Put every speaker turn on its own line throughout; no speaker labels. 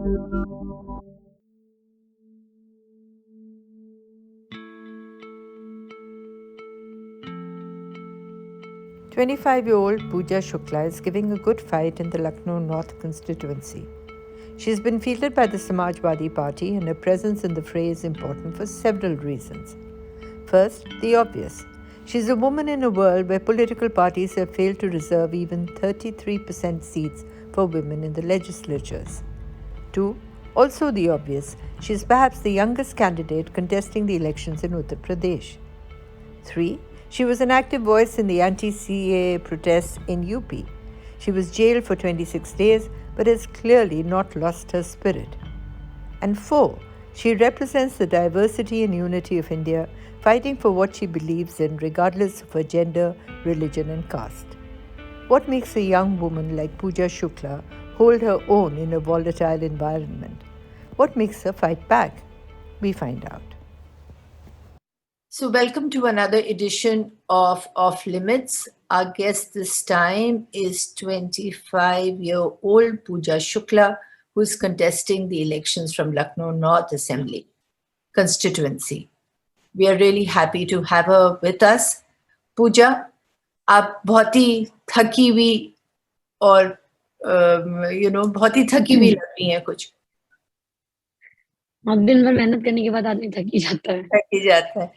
25-year-old Pooja Shukla is giving a good fight in the Lucknow North constituency. She has been fielded by the Samajwadi Party, and her presence in the fray is important for several reasons. First, the obvious. She is a woman in a world where political parties have failed to reserve even 33% seats for women in the legislatures. 2. Also the obvious. She is perhaps the youngest candidate contesting the elections in Uttar Pradesh. 3. She was an active voice in the anti-CAA protests in UP. She was jailed for 26 days but has clearly not lost her spirit. And 4. She represents the diversity and unity of India, fighting for what she believes in regardless of her gender, religion and caste. What makes a young woman like Pooja Shukla hold her own in a volatile environment? What makes her fight back? We find out. So welcome to another edition of Off Limits. Our guest this time is 25-year-old Pooja Shukla, who is contesting the elections from Lucknow North Assembly constituency. We are really happy to have her with us. Pooja, आप बहुत ही थकी हुई और बहुत ही थकी हुई लग रही हैं कुछ.
अब दिन भर मेहनत करने के बाद आदमी थक ही जाता है.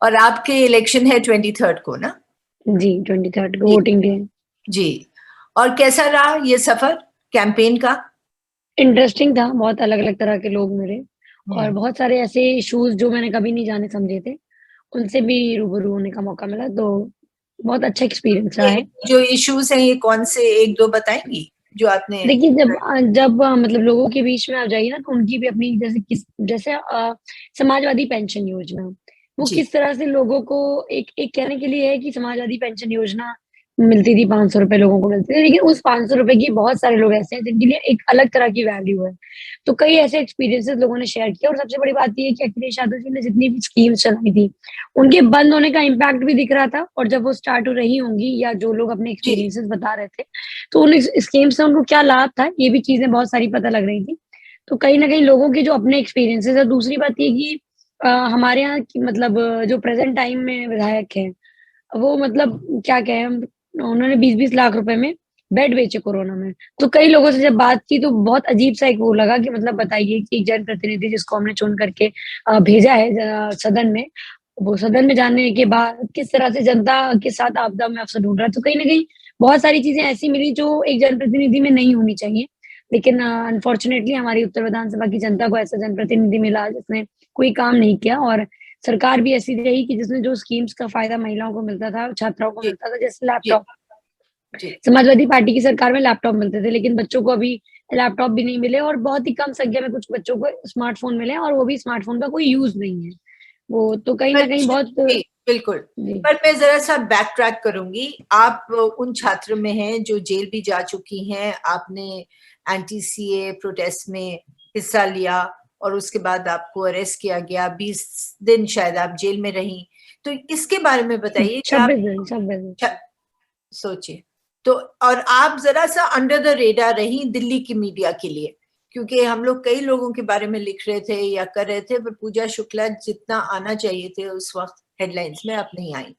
और आपके इलेक्शन है 23 को ना?
जी, 23 को वोटिंग डे.
जी. और कैसा रहा ये सफर कैंपेन का?
इंटरेस्टिंग था. बहुत अलग-अलग तरह के लोग मिले और बहुत सारे ऐसे इश्यूज जो मैंने कभी नहीं जाने समझे थे, उनसे भी रूबरू होने का मौका मिला. तो बहुत अच्छा एक्सपीरियंस रहा है.
जो इश्यूज हैं ये कौन से, एक दो बताएंगी जो आपने?
देखिए, जब मतलब लोगों के बीच में आप जाइए ना, तो उनकी भी अपनी जैसे समाजवादी पेंशन योजना, वो किस तरह से लोगों को एक कहने के लिए है कि समाजवादी पेंशन योजना मिलती थी, 500 रुपए लोगों को मिलते थे, लेकिन उस 500 रुपए की बहुत सारे लोग ऐसे हैं जिनके लिए एक अलग तरह की वैल्यू है. तो कई ऐसे एक्सपीरियंसेस लोगों ने शेयर किया और सबसे बड़ी बात ये है कि अखिलेश यादव जी ने जितनी भी स्कीम्स चलाई थी, उनके बंद होने का इम्पैक्ट भी दिख रहा था और जब वो स्टार्ट हो रही होंगी या जो लोग अपने एक्सपीरियंसेस बता रहे थे, तो उन स्कीम्स से उनको क्या लाभ था, ये भी चीजें बहुत सारी पता लग रही थी. तो कहीं ना कहीं लोगों के जो अपने एक्सपीरियंसेस है. दूसरी बात ये कि हमारे यहाँ की मतलब जो प्रेजेंट टाइम में विधायक हैं, वो मतलब क्या कहें, उन्होंने 20-20 लाख रुपए में बेड बेचे कोरोना में. तो कई लोगों से जब बात की तो बहुत अजीब सा एक वो लगा कि मतलब बताइए कि एक जनप्रतिनिधि जिसको हमने चुन करके भेजा है सदन में, वो सदन में जाने के बाद किस तरह से जनता के साथ आपदा में अवसर ढूंढ रहा है. तो कहीं ना कहीं बहुत सारी चीजें ऐसी मिली जो एक जनप्रतिनिधि में नहीं होनी चाहिए. लेकिन अनफॉर्चुनेटली हमारी उत्तर विधानसभा की जनता को ऐसा जनप्रतिनिधि मिला जिसने कोई काम नहीं किया और सरकार भी ऐसी रही कि जिसने जो स्कीम्स का फायदा महिलाओं को मिलता था, छात्राओं को मिलता था, जैसे लैपटॉप. समाजवादी पार्टी की सरकार में लैपटॉप मिलते थे, लेकिन बच्चों को अभी लैपटॉप भी नहीं मिले और बहुत ही कम संख्या में कुछ बच्चों को स्मार्टफोन मिले और वो भी स्मार्टफोन का कोई यूज नहीं है. वो तो कहीं ना कहीं बहुत
बिल्कुल. पर मैं जरा सा बैक ट्रैक करूंगी. आप उन छात्र में हैं जो जेल भी जा चुकी हैं. आपने एंटी सीए प्रोटेस्ट में हिस्सा लिया और उसके बाद आपको अरेस्ट किया गया. 20 दिन शायद आप जेल में रही. तो इसके बारे में बताइए.
26
सोचिए तो. और आप जरा सा अंडर द रेडार रही दिल्ली की मीडिया के लिए, क्योंकि हम लोग कई लोगों के बारे में लिख रहे थे या कर रहे थे, पर पूजा शुक्ला जितना आना चाहिए थे उस वक्त हेडलाइंस में आप नहीं आई.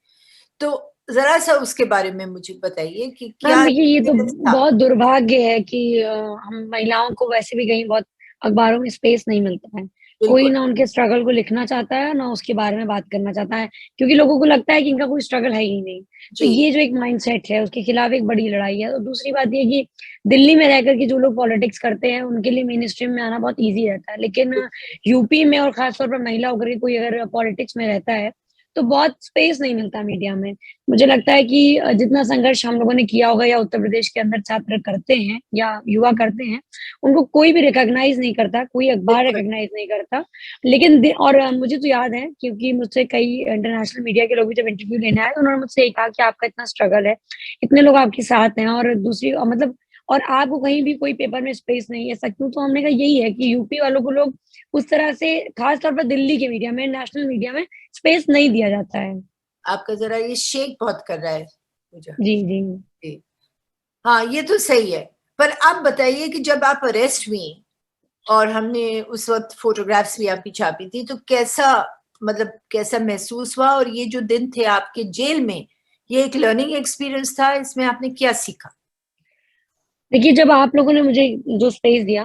तो जरा सा उसके बारे में मुझे बताइए कि क्या.
ये तो बहुत दुर्भाग्य है कि हम महिलाओं को वैसे भी कहीं बहुत अखबारों में स्पेस नहीं मिलता है. कोई ना उनके स्ट्रगल को लिखना चाहता है ना उसके बारे में बात करना चाहता है, क्योंकि लोगों को लगता है कि इनका कोई स्ट्रगल है ही नहीं. तो ये जो एक माइंडसेट है उसके खिलाफ एक बड़ी लड़ाई है. और दूसरी बात ये कि दिल्ली में रहकर के जो लोग पॉलिटिक्स करते हैं उनके लिए मेन स्ट्रीम में आना बहुत ईजी रहता है, लेकिन यूपी में और खासतौर पर महिला होकर कोई अगर पॉलिटिक्स में रहता है तो बहुत स्पेस नहीं मिलता मीडिया में. मुझे लगता है कि जितना संघर्ष हम लोगों ने किया होगा या उत्तर प्रदेश के अंदर छात्र करते हैं या युवा करते हैं, उनको कोई भी रिकॉग्नाइज नहीं करता, कोई अखबार रिकॉग्नाइज नहीं करता. लेकिन और मुझे तो याद है, क्योंकि मुझसे कई इंटरनेशनल मीडिया के लोग भी जब इंटरव्यू लेने आए, उन्होंने मुझसे कहा कि आपका इतना स्ट्रगल है, इतने लोग आपके साथ हैं और दूसरी मतलब और आपको कहीं भी कोई पेपर में स्पेस नहीं है. सच तो हमने कहा यही है कि यूपी वालों को लोग उस तरह से खासतौर पर दिल्ली के मीडिया में, नेशनल मीडिया में स्पेस नहीं दिया जाता है.
आपका जरा ये शेक बहुत कर रहा है पूजा.
जी.
हाँ, ये तो सही है. पर आप बताइए कि जब आप अरेस्ट हुई
और हमने उस वक्त फोटोग्राफ्स भी आपकी छापी थी, तो कैसा महसूस हुआ? और ये जो दिन थे आपके जेल में, ये एक लर्निंग एक्सपीरियंस था, इसमें आपने क्या सीखा?
देखिए, जब आप लोगों ने मुझे जो स्पेस दिया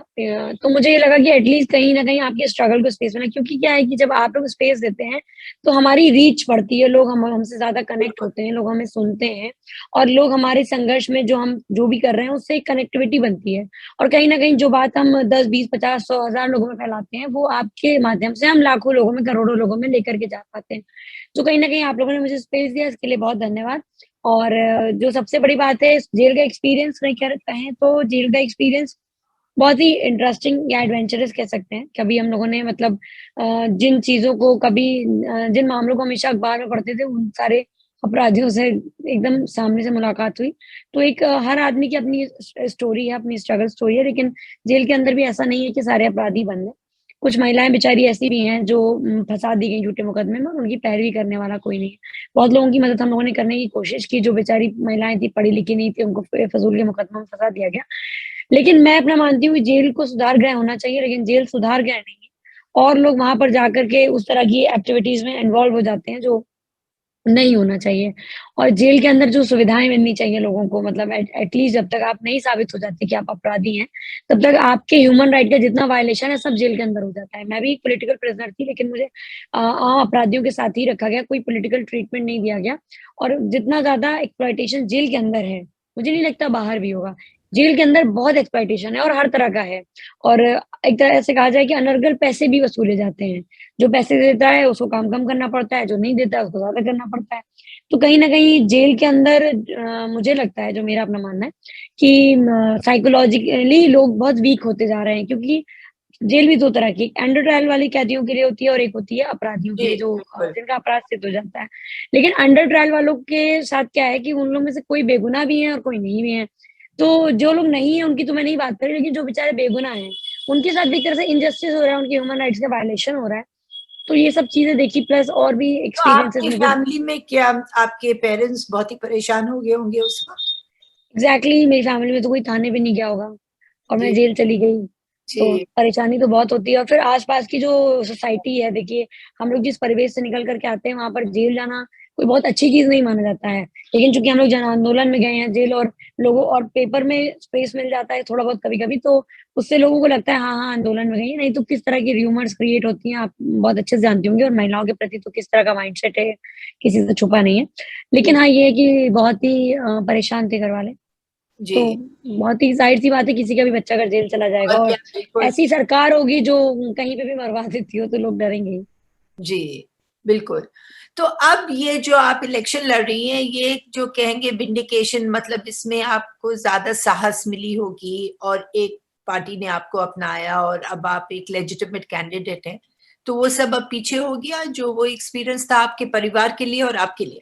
तो मुझे ये लगा कि एटलीस्ट कहीं न कहीं आपके स्ट्रगल को स्पेस मिला, क्योंकि क्या है कि जब आप लोग स्पेस देते हैं, तो हमारी रीच बढ़ती है, लोग हमसे ज़्यादा कनेक्ट होते हैं, लोग हमें सुनते हैं और लोग हमारे संघर्ष में हम जो भी कर रहे हैं, उससे एक कनेक्टिविटी बनती है। और कहीं न कहीं जो बात हम 10, 20, 50, 100, 1000 लोगों में फैलाते हैं, वो आपके माध्यम से हम लाखों लोगों में, करोड़ों लोगों में लेकर के जा पाते हैं। तो कहीं न कहीं आप लोगों ने मुझे स्पेस दिया, इसके लिए बहुत धन्यवाद। और जो सबसे बड़ी बात है, जेल का एक्सपीरियंस नहीं कहें तो जेल का एक्सपीरियंस बहुत ही इंटरेस्टिंग या एडवेंचरस कह सकते हैं। कभी हम लोगों ने मतलब जिन चीज़ों को कभी जिन मामलों को हमेशा अखबार में पढ़ते थे, उन सारे अपराधियों से एकदम सामने से मुलाकात हुई। तो एक हर आदमी की अपनी स्टोरी है, अपनी स्ट्रगल स्टोरी है, लेकिन जेल के अंदर भी ऐसा नहीं है कि सारे अपराधी बंद हैं। कुछ महिलाएँ बेचारी ऐसी भी हैं जो फँसा दी गई झूठे मुकदमे में और उनकी पैरवी करने वाला कोई नहीं है। बहुत लोगों की मदद हम लोगों ने करने की कोशिश की, जो बेचारी महिलाएँ थी, पढ़ी-लिखी नहीं थी, उनको फ़िज़ूल के मुकदमों में फँसा दिया गया। लेकिन मैं अपना मानती हूँ कि जेल को सुधार गृह होना चाहिए, लेकिन जेल सुधार गृह नहीं है। और लोग वहाँ पर जाकर के उस तरह की एक्टिविटीज़ में इन्वॉल्व हो जाते हैं, जो नहीं होना चाहिए। और जेल के अंदर जो सुविधाएँ मिलनी चाहिए लोगों को, मतलब एटलीस्ट जब तक आप नहीं साबित हो जाते कि आप अपराधी हैं, तब तक आपके ह्यूमन राइट का जितना वायलेशन है, सब जेल के अंदर हो जाता है। मैं भी एक पॉलिटिकल प्रिज़नर थी, लेकिन मुझे आम अपराधियों के साथ ही रखा गया, कोई पॉलिटिकल ट्रीटमेंट नहीं दिया गया। और जितना ज़्यादा एक्सप्लॉइटेशन जेल के अंदर है, मुझे नहीं लगता बाहर भी होगा। जेल के अंदर बहुत एक्सप्लॉइटेशन है और हर तरह का है। और एक तरह से कहा जाए कि अनर्गल पैसे भी वसूले जाते हैं। जो पैसे देता है उसको काम कम करना पड़ता है, जो नहीं देता है उसको ज़्यादा करना पड़ता है। तो कहीं न कहीं जेल के अंदर मुझे लगता है, जो मेरा अपना मानना है कि साइकोलॉजिकली लोग बहुत वीक होते जा रहे हैं, क्योंकि जेल भी 2 तरह की, एक अंडर ट्रायल वाली कैदियों के लिए होती है और एक होती है अपराधियों के
जी,
लिए, जो
बिल्कुल।
जिनका अपराध सिद्ध हो जाता है। लेकिन अंडर ट्रायल वालों के साथ क्या है कि उन लोग में से कोई बेगुनाह भी है और कोई नहीं भी है। तो जो लोग नहीं है उनकी तो मैं नहीं बात कर रही, लेकिन जो बेचारे बेगुनाह हैं, उनके साथ भी एक तरह से इनजस्टिस हो रहा है, उनके ह्यूमन राइट्स का वायलेशन हो रहा है। तो ये सब चीज़ें देखी, प्लस और भी
तो
एक्सपीरियंसेस
आपकी
मुझे
फैमिली में क्या आपके पेरेंट्स बहुत ही परेशान हो गए होंगे उस वक़्त?
एग्ज़ैक्टली मेरी फैमिली में तो कोई थाने पे नहीं गया होगा और मैं
जी,
जेल चली गई, तो
जी,
परेशानी तो बहुत होती है। और फिर आस-पास की जो सोसाइटी है, देखिए हम लोग जिस परिवेश से निकल कर के आते हैं, वहाँ पर जेल जाना कोई बहुत अच्छी चीज़ नहीं माना जाता है। लेकिन चूँकि हम लोग जन आंदोलन में गए हैं, जेल और लोगों और पेपर में स्पेस मिल जाता है थोड़ा बहुत कभी-कभी, तो उससे लोगों को लगता है हाँ, हाँ, आंदोलन में गई हैं, नहीं तो किस तरह की र्यूमर्स क्रिएट होती हैं, आप बहुत अच्छे से जानती होंगी, और महिलाओं के प्रति तो किस तरह का माइंडसेट है, किसी से छुपा नहीं है। लेकिन
जी,
हाँ, ये है कि बहुत ही परेशान थे घरवाले। तो
जी।
बहुत ही ज़ाहिर-सी बात है, किसी का भी बच्चा अगर जेल चला जाएगा
और
और
क्या, बिल्कुल।
ऐसी सरकार होगी जो कहीं पे भी मरवा देती हो, तो लोग डरेंगे ही।
जी, बिल्कुल। तो अब ये जो आप इलेक्शन लड़ रही हैं, ये जो कहेंगे विंडिकेशन, मतलब इसमें आपको ज़्यादा साहस मिली होगी और एक पार्टी ने आपको अपनाया और अब आप एक लेजिटिमेट कैंडिडेट हैं। तो वो सब अब पीछे हो गया, जो वो एक्सपीरियंस था आपके परिवार के लिए और आपके लिए?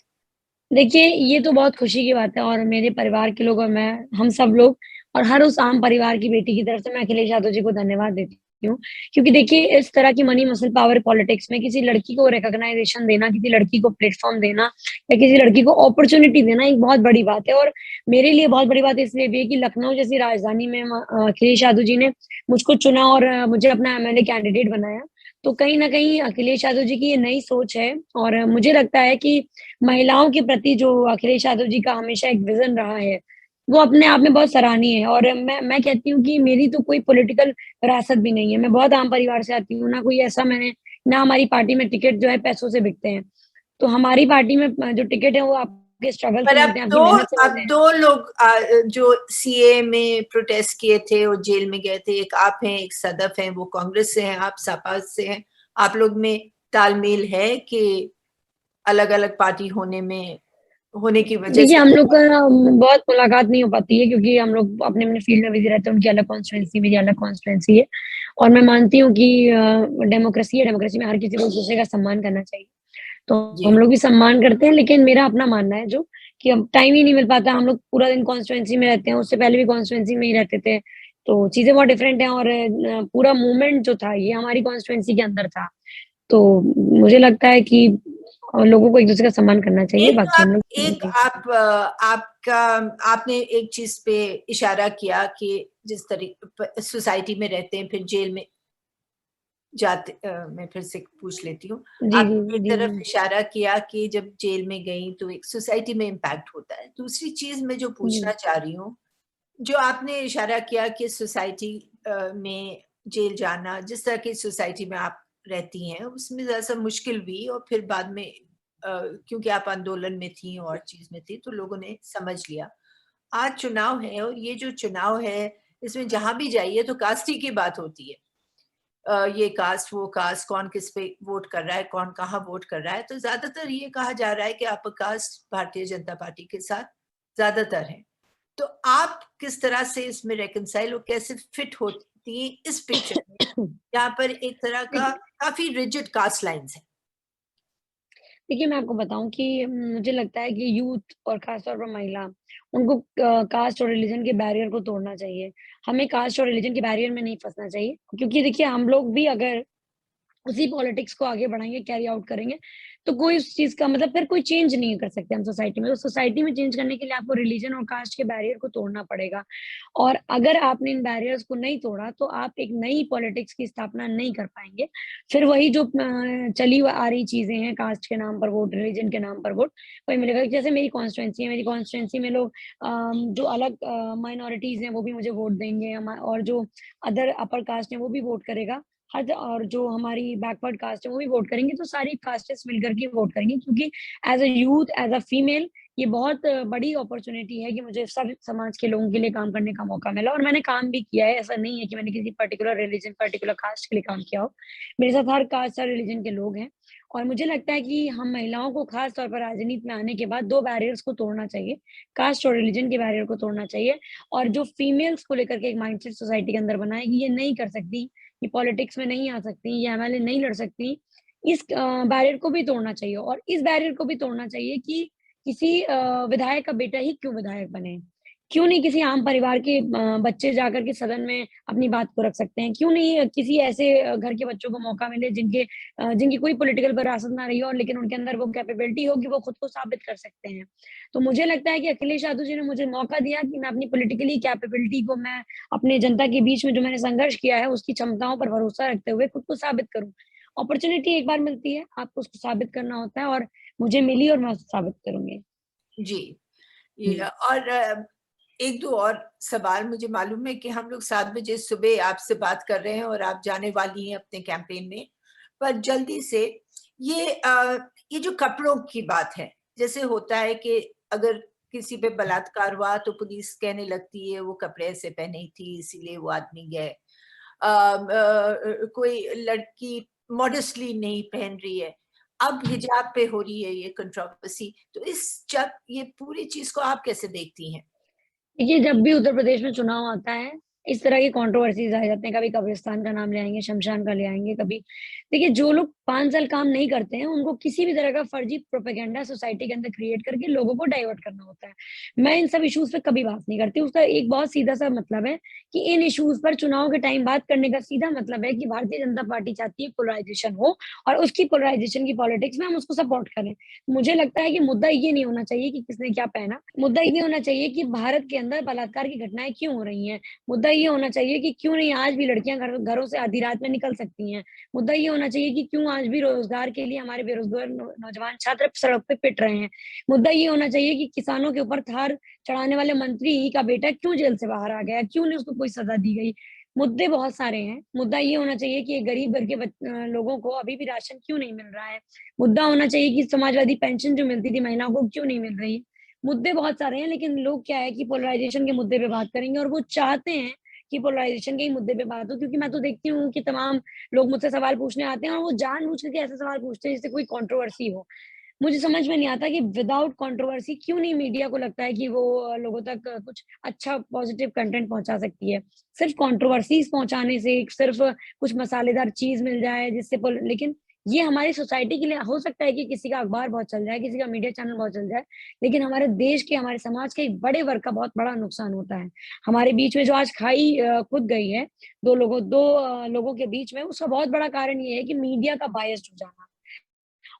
देखिए, ये तो बहुत खुशी की बात है और मेरे परिवार के लोग और मैं, हम सब लोग और हर उस आम परिवार की बेटी की तरफ से मैं अखिलेश यादव जी को धन्यवाद देती हूँ। क्योंकि देखिए, इस तरह की मनी मसल पावर पॉलिटिक्स में किसी लड़की को रिकॉग्नाइज़ेशन देना, किसी लड़की को प्लेटफ़ॉर्म देना या किसी लड़की को अपॉर्च्युनिटी देना एक बहुत बड़ी बात है। और मेरे लिए बहुत बड़ी बात इसलिए भी है कि लखनऊ जैसी राजधानी में अखिलेश यादव जी ने मुझको चुना और मुझे अपना एमएलए कैंडिडेट बनाया। तो कहीं न कहीं अखिलेश यादव जी की ये नई सोच है और मुझे लगता है कि महिलाओं के प्रति जो अखिलेश यादव जी का हमेशा एक विज़न रहा है, वो अपने आप में बहुत सराहनीय है। और मैं कहती हूँ कि मेरी तो कोई पॉलिटिकल विरासत भी नहीं है। मैं बहुत आम परिवार से आती हूँ, ना हमारी पार्टी में टिकट जो है पैसों से बिकते हैं। तो हमारी पार्टी में जो टिकट है वो आपके स्ट्रगल से
पर
मिलते हैं, आपकी मेहनत से मिलते हैं।
2 लोग जो सीए में प्रोटेस्ट किए थे और जेल में गए थे, एक आप हैं, एक सदफ हैं, वो कांग्रेस से हैं, आप सपा से हैं। आप लोग में तालमेल है कि अलग-अलग पार्टी होने की वजह
देखिए,
से?
हम लोग का बहुत मुलाकात नहीं हो पाती है, क्योंकि हम लोग अपने-अपने फ़ील्ड में बिज़ी रहते हैं, उनकी अलग कॉन्स्टिट्यूएंसी, मेरी अलग कॉन्स्टिट्यूएंसी है। और मैं मानती हूँ कि डेमोक्रेसी है, डेमोक्रेसी में हर किसी को एक-दूसरे का सम्मान करना चाहिए। तो हम
जी,
लोग भी सम्मान करते हैं, लेकिन मेरा अपना मानना है जो कि अब टाइम ही नहीं मिल पाता, हम लोग पूरा दिन कॉन्स्टिट्यूएंसी में रहते हैं, उससे पहले भी कॉन्स्टिट्यूएंसी में ही रहते थे। तो चीज़ें बहुत डिफरेंट हैं और पूरा मूवमेंट जो था, ये हमारी कॉन्स्टिट्यूएंसी के अंदर था। तो मुझे लगता है कि लोगों को एक-दूसरे का सम्मान करना चाहिए, बाकी हम लोग
एक
जी।
आप आपका आपने एक चीज़ पे इशारा किया कि जिस सोसाइटी में रहते हैं, फिर जेल में मैं फिर से पूछ लेती हूँ।
जी,
आपने
जी,
एक
जी,
तरफ
जी।
इशारा किया कि जब जेल में गईं तो एक सोसाइटी में इम्पैक्ट होता है। दूसरी चीज़ मैं जो पूछना
जी।
चाह रही हूँ, जो आपने इशारा किया कि सोसाइटी में जेल जाना, जिस तरह की सोसाइटी में आप रहती हैं, उसमें ज़रा-सा मुश्किल भी और फिर बाद में क्योंकि आप आंदोलन में थीं और चीज़ में थीं, तो लोगों ने समझ लिया। आज चुनाव है और ये जो चुनाव है, इसमें जहाँ भी जाइए तो कास्ट ही की बात होती है। ये कास्ट, वो कास्ट, कौन किस पे वोट कर रहा है, कौन कहाँ वोट कर रहा है, तो ज़्यादातर ये कहा जा रहा है कि upper caste Bharatiya Janata party के साथ ज़्यादातर हैं। तो आप किस तरह से इसमें रिकंसाइल और कैसे फिट होती हैं इस पिक्चर में, जहाँ पर एक तरह का
देखिए
काफ़ी रिजिड कास्ट लाइन्स हैं?
देखिए, मैं आपको बताऊँ कि मुझे लगता है कि यूथ और ख़ास तौर पर महिला, उनको कास्ट और रिलिजन के बैरियर को तोड़ना चाहिए। हमें कास्ट और रिलिजन के बैरियर में नहीं फँसना चाहिए, क्योंकि देखिए हम लोग भी अगर उसी पॉलिटिक्स को आगे बढ़ाएँगे, कैरी आउट करेंगे, तो कोई उस चीज़ का मतलब फिर कोई चेंज नहीं कर सकते हम सोसाइटी में। तो सोसाइटी में चेंज करने के लिए आपको रिलिजन और कास्ट के बैरियर को तोड़ना पड़ेगा। और अगर आपने इन बैरियर्स को नहीं तोड़ा, तो आप एक नई पॉलिटिक्स की स्थापना नहीं कर पाएँगे। फिर वही जो चली आ रही चीज़ें हैं, कास्ट के नाम पर वोट, रिलिजन के नाम पर वोट, वही मिलेगा। जैसे मेरी कॉन्स्टिट्यूएंसी है, मेरी कॉन्स्टिट्यूएंसी में लोग जो अलग माइनॉरिटीज़ हैं, वो भी मुझे वोट देंगे। और जो अदर अपर कास्ट है, वो भी वोट करेगा। हर और जो हमारी बैकवर्ड कास्ट है वो भी वोट करेंगे, तो सारी कास्टेस मिलकर के वोट करेंगी, क्योंकि as a youth, as a female ये बहुत बड़ी अपॉर्च्युनिटी है कि मुझे सब समाज के लोगों के लिए काम करने का मौका मिला और मैंने काम भी किया है। ऐसा नहीं है कि मैंने किसी पर्टिकुलर रिलिजन, पर्टिकुलर कास्ट के लिए काम किया हो। मेरे साथ हर कास्ट, हर रिलिजन के लोग हैं और मुझे लगता है कि हम महिलाओं को खास तौर पर राजनीति में आने के बाद 2 बैरियर्स को तोड़ना चाहिए, कास्ट और रिलिजन के बैरियर को तोड़ना चाहिए और जो फीमेल्स को लेकर के एक माइंडसेट सोसाइटी के अंदर बना है कि ये नहीं कर सकती, ये पॉलिटिक्स में नहीं आ सकती, ये एमएलए नहीं लड़ सकती, इस बैरियर को भी तोड़ना चाहिए और इस बैरियर को भी तोड़ना चाहिए कि किसी विधायक का बेटा ही क्यों विधायक बने? क्यों नहीं किसी आम परिवार के बच्चे जाकर के सदन में अपनी बात को रख सकते हैं? क्यों नहीं किसी ऐसे घर के बच्चों को मौका मिले जिनकी कोई पॉलिटिकल विरासत ना रही हो लेकिन उनके अंदर वो कैपेबिलिटी हो कि वो खुद को साबित कर सकते हैं। तो मुझे लगता है कि अखिलेश यादव जी ने मुझे मौका दिया कि मैं अपनी पॉलिटिकली कैपेबिलिटी को मैं अपने जनता के बीच में जो मैंने संघर्ष किया है, उसकी क्षमताओं पर भरोसा रखते हुए खुद को साबित करूँ। अपॉर्च्युनिटी एक बार मिलती है, आपको उसको साबित करना होता है और मुझे मिली और मैं उसको साबित करूँगी।
जी। ये
हुँ।
और 1-2 और सवाल मुझे मालूम है कि हम लोग 7 बजे सुबह आपसे बात कर रहे हैं और आप जाने वाली हैं अपने कैंपेन में। पर जल्दी से ये जो कपड़ों की बात है, जैसे होता है कि अगर किसी पे बलात्कार हुआ तो पुलिस कहने लगती है वो कपड़े ऐसे पहनी थी इसीलिए वो आदमी गए। कोई लड़की मॉडेस्टली नहीं पहन रही है। अब हिजाब पे हो रही है ये कंट्रोवर्सी, तो जब ये पूरी चीज़ को आप कैसे देखती हैं?
देखिए, जब भी उत्तर प्रदेश में चुनाव आता है, इस तरह की कंट्रोवर्सीज़ आ जाते हैं। कभी कब्रिस्तान का नाम ले आएँगे, शमशान का ले आएँगे, कभी देखिए, जो लोग 5 साल काम नहीं करते हैं, उनको किसी भी तरह का फर्जी प्रोपेगेंडा सोसाइटी के अंदर क्रिएट करके लोगों को डाइवर्ट करना होता है। मैं इन सब इश्यूज़ पे कभी बात नहीं करती। उसका एक बहुत सीधा-सा मतलब है कि इन इश्यूज़ पर चुनाव के टाइम बात करने का सीधा मतलब है कि भारतीय जनता पार्टी चाहती है पोलराइज़ेशन हो और उसकी पोलराइज़ेशन की पॉलिटिक्स में हम उसको सपोर्ट करें। मुझे लगता है कि मुद्दा ये नहीं होना चाहिए कि किसने क्या पहना। मुद्दा ये होना चाहिए कि भारत के अंदर बलात्कार की घटनाएँ क्यों हो रही हैं? मुद्दा ये होना चाहिए कि क्यों नहीं आज भी लड़कियाँ घरों से आधी रात में निकल सकती हैं? मुद्दा ये होना चाहिए कि क्यों आज भी रोज़गार के लिए हमारे बेरोज़गार नौजवान छात्र सड़क पे पिट रहे हैं? मुद्दा ये होना चाहिए कि किसानों के ऊपर थार चढ़ाने वाले मंत्री का बेटा क्यों जेल से बाहर आ गया? क्यों नहीं उसको कोई सज़ा दी गई? मुद्दे बहुत सारे हैं। मुद्दा ये होना चाहिए कि एक गरीब घर के लोगों को अभी भी राशन क्यों नहीं मिल रहा है? मुद्दा होना चाहिए कि समाजवादी पेंशन जो मिलती थी महिलाओं को क्यों नहीं मिल रही? मुद्दे बहुत सारे हैं, लेकिन लोग क्या है कि पोलराइज़ेशन के मुद्दे पे बात करेंगे और वो चाहते हैं कि पोलराइज़ेशन के ही मुद्दे पे बात हो, क्योंकि मैं तो देखती हूँ कि तमाम लोग मुझसे सवाल पूछने आते हैं और वो जानबूझ करके ऐसे सवाल पूछते हैं जिससे कोई कंट्रोवर्सी हो। मुझे समझ में नहीं आता कि विदाउट कंट्रोवर्सी क्यों नहीं मीडिया को लगता है कि वो लोगों तक कुछ अच्छा पॉजिटिव कंटेंट पहुँचा सकती है। सिर्फ़ कंट्रोवर्सीज़ पहुँचाने से, सिर्फ़ कुछ मसालेदार चीज़ मिल जाए जिससे पोल लेकिन ये हमारी सोसाइटी के लिए हो सकता है कि किसी का अखबार बहुत चल जाए, किसी का मीडिया चैनल बहुत चल जाए, लेकिन हमारे देश के, हमारे समाज के एक बड़े वर्ग का बहुत बड़ा नुकसान होता है। हमारे बीच में जो आज खाई खुद गई है, 2 लोगों के बीच में, उसका बहुत बड़ा कारण ये है कि मीडिया का बायस्ड हो जाना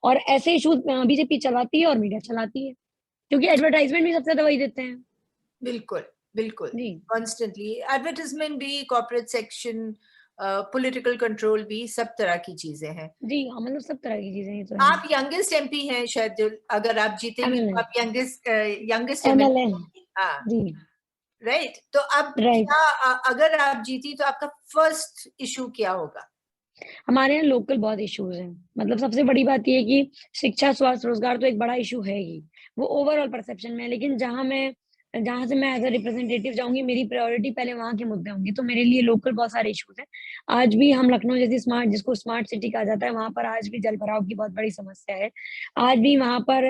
और ऐसे इश्यूज़ बीजेपी चलाती है और मीडिया चलाती है, क्योंकि एडवर्टाइज़मेंट भी सबसे ज़्यादा वही देते हैं।
बिल्कुल, बिल्कुल।
जी।
कॉन्स्टेंटली एडवर्टाइज़मेंट भी, कॉर्पोरेट सेक्शन पॉलिटिकल कंट्रोल भी, सब तरह की चीजें हैं।
जी हाँ, मतलब सब तरह की चीजें हैं, तो
आप यंगेस्ट एमपी हैं शायद, जो अगर आप जीते भी तो आप यंगेस्ट एमएलए।
MLN
हाँ,
जी,
राइट। तो अब
राइट।
क्या अगर आप जीती तो आपका फर्स्ट इशू क्या होगा?
हमारे यहाँ लोकल बहुत इश्यूज हैं। मतलब सबसे बड़ी बात ये है कि शिक्षा, स्वास्थ्य, रोजगार तो एक बड़ा इशू है ही। वो ओवरऑल परसेप्शन में है, लेकिन जहाँ से मैं एज़ अ रिप्रेजेंटेटिव जाऊँगी, मेरी प्रायोरिटी पहले वहाँ के मुद्दे होंगे। तो मेरे लिए लोकल बहुत सारे इश्यूज हैं। आज भी हम लखनऊ जैसी जिसको स्मार्ट सिटी कहा जाता है, वहाँ पर आज भी जलभराव की बहुत बड़ी समस्या है। आज भी वहाँ पर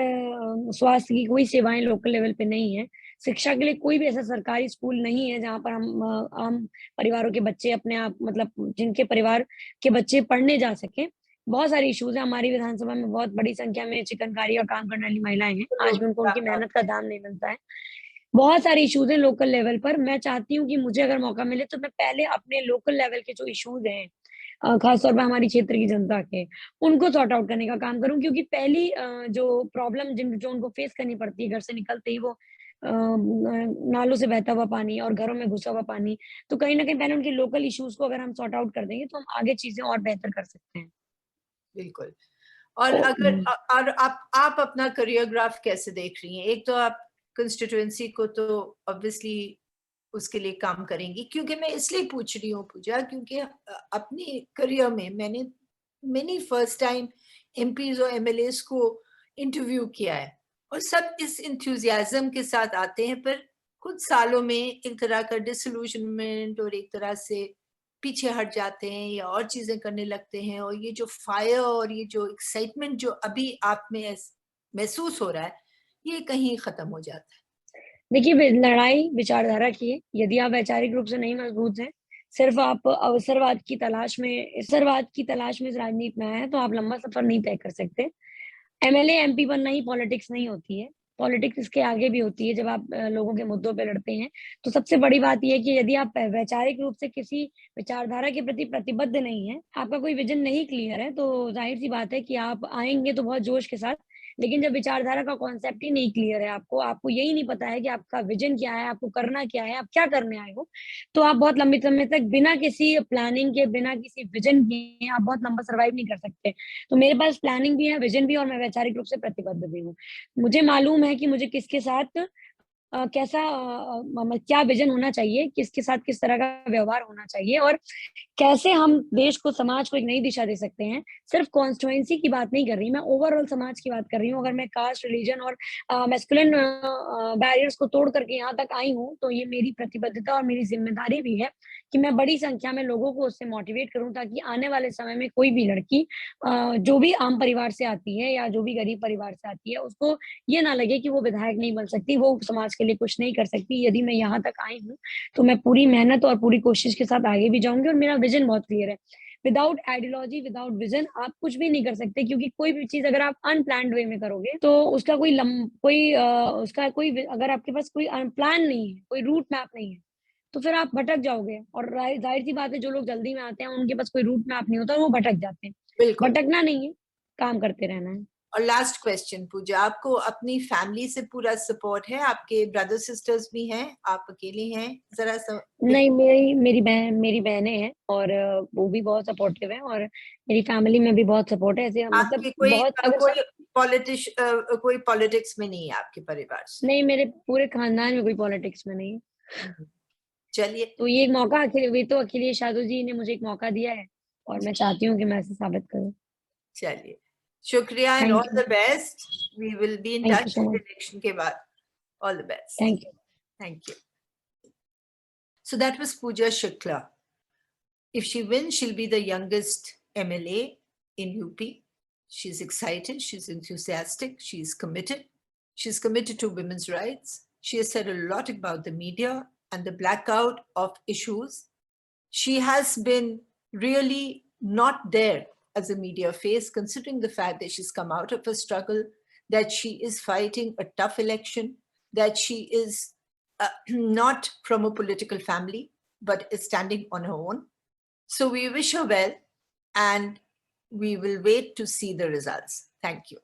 स्वास्थ्य की कोई सेवाएँ लोकल लेवल पे नहीं है। शिक्षा के लिए कोई भी ऐसा सरकारी स्कूल नहीं है जहाँ पर हम आम परिवारों के बच्चे अपने आप, मतलब जिनके परिवार के बच्चे पढ़ने जा सकें। बहुत सारे इश्यूज़ हैं। हमारी विधानसभा में बहुत बड़ी संख्या में चिकनकारी का काम करने वाली महिलाएँ हैं। आज भी उनको उनकी मेहनत का दाम नहीं मिलता है। बहुत सारे इश्यूज़ हैं लोकल लेवल पर। मैं चाहती हूँ कि मुझे अगर मौका मिले तो मैं पहले अपने लोकल लेवल के जो इश्यूज़ हैं, ख़ास तौर पे हमारी क्षेत्र की जनता के, उनको सॉर्ट आउट करने का काम करूँ, क्योंकि पहली जो प्रॉब्लम जो उनको फेस करनी पड़ती है घर से निकलते ही, वो नालों से बहता हुआ पानी और घरों में घुसा हुआ पानी। तो कहीं न कहीं पहले उनके लोकल इश्यूज़ को अगर हम सॉर्ट आउट कर देंगे, तो हम आगे चीज़ें और बेहतर कर सकते हैं।
बिल्कुल। और
तो
अगर और आप अपना करियर ग्राफ कैसे देख रही हैं? एक तो आप कंस्टिट्यूएंसी को तो ऑब्वियसली उसके लिए काम करेंगी, क्योंकि मैं इसलिए पूछ रही हूँ पूजा, क्योंकि अपनी करियर में मैंने फर्स्ट टाइम एमपीज और एमएलएस को इंटरव्यू किया है, और सब इस इंथुजियाज्म के साथ आते हैं, पर कुछ सालों में एक तरह का डिसइल्यूशनमेंट और एक तरह से पीछे हट जाते हैं या और चीजें करने लगते हैं, और ये जो फायर और ये जो एक्साइटमेंट जो अभी आप में महसूस हो रहा है, ये कहीं खत्म हो जाता है।
देखिए, लड़ाई विचारधारा की है। यदि आप वैचारिक रूप से नहीं मजबूत हैं, सिर्फ़ आप अवसरवाद की तलाश में इस राजनीति में आए हैं, तो आप लंबा सफ़र नहीं तय कर सकते। एमएलए, एमपी बनना ही पॉलिटिक्स नहीं होती है। पॉलिटिक्स इसके आगे भी होती है। जब आप लोगों के मुद्दों पे लड़ते हैं, तो सबसे बड़ी बात ये है कि यदि आप वैचारिक रूप से किसी विचारधारा के प्रति प्रतिबद्ध नहीं हैं, आपका कोई विज़न नहीं क्लियर है, तो ज़ाहिर-सी बात है कि आप आएँगे तो बहुत जोश के साथ, लेकिन जब विचारधारा का कॉन्सेप्ट ही नहीं क्लियर है आपको, आपको यही नहीं पता है कि आपका विज़न क्या है, आपको करना क्या है, आप क्या करने आए हो, तो आप बहुत लंबे समय तक बिना किसी प्लानिंग के, बिना किसी विज़न के आप बहुत लंबा सर्वाइव नहीं कर सकते। तो मेरे पास प्लानिंग भी है, विज़न भी है, और मैं वैचारिक रूप से प्रतिबद्ध भी हूँ। मुझे मालूम है कि मुझे किसके साथ कैसा क्या विज़न होना चाहिए, किसके साथ किस तरह का व्यवहार होना चाहिए, और कैसे हम देश को, समाज को एक नई दिशा दे सकते हैं। सिर्फ़ कॉन्स्टिट्यूएंसी की बात नहीं कर रही मैं, ओवरऑल समाज की बात कर रही हूँ। अगर मैं कास्ट, रिलिजन और मैस्कुलिन बैरियर्स को तोड़ करके यहाँ तक आई हूँ, तो ये मेरी प्रतिबद्धता और मेरी ज़िम्मेदारी भी है कि मैं बड़ी संख्या में लोगों को उससे मोटिवेट करूँ, ताकि आने वाले समय में कोई भी लड़की जो भी आम परिवार से आती है या जो भी गरीब परिवार से आती है, उसको ये ना लगे कि वो विधायक नहीं बन सकती, वो समाज के लिए कुछ नहीं कर सकती। यदि मैं यहाँ तक आई हूँ, तो मैं पूरी मेहनत और पूरी कोशिश के साथ आगे भी जाऊँगी, और मेरा विज़न बहुत क्लियर है। विदाउट आइडियोलॉजी, विदाउट विज़न आप कुछ भी नहीं कर सकते, क्योंकि कोई भी चीज़ अगर आप अनप्लान्ड वे में करोगे, तो उसका उसका कोई अगर आपके पास कोई प्लान नहीं है, कोई रूट मैप नहीं है, तो फिर आप भटक जाओगे, और ज़ाहिर-सी बात है, जो लोग जल्दी में आते हैं, उनके पास कोई रूट मैप नहीं होता, वो भटक जाते हैं।
बिल्कुल।
भटकना नहीं है, काम करते रहना है।
और लास्ट क्वेश्चन पूजा, आपको अपनी फैमिली से पूरा सपोर्ट है? आपके ब्रदर सिस्टर्स भी हैं? आप अकेले हैं? जरा सा
नहीं, मेरी बहनें हैं, और वो भी बहुत सपोर्टिव हैं, और मेरी फैमिली में भी बहुत सपोर्ट है। ऐसे मतलब
आपके कोई
बहुत अगर
कोई कोई पॉलिटिक्स में नहीं है आपके परिवार से?
नहीं, मेरे पूरे खानदान में कोई पॉलिटिक्स में नहीं है।
चलिए,
तो ये एक मौका अखिलेश यादव जी ने मुझे एक मौका दिया है, और मैं चाहती हूँ कि मैं इसे साबित करूँ।
चलिए, शुक्रिया and
thank
all
you.
The best. We will be in
thank you
touch
so much.
Election के बाद। All the best.
Thank you.
Thank you. So that was Pooja Shukla. If she wins, she'll be the youngest MLA in UP. She's excited, she's enthusiastic, she's committed. She's committed to women's rights. She has said a lot about the media and the blackout of issues. She has been really not there as a media face, considering the fact that she's come out of a struggle, that she is fighting a tough election, that she is not from a political family, but is standing on her own. So we wish her well, and we will wait to see the results. Thank you.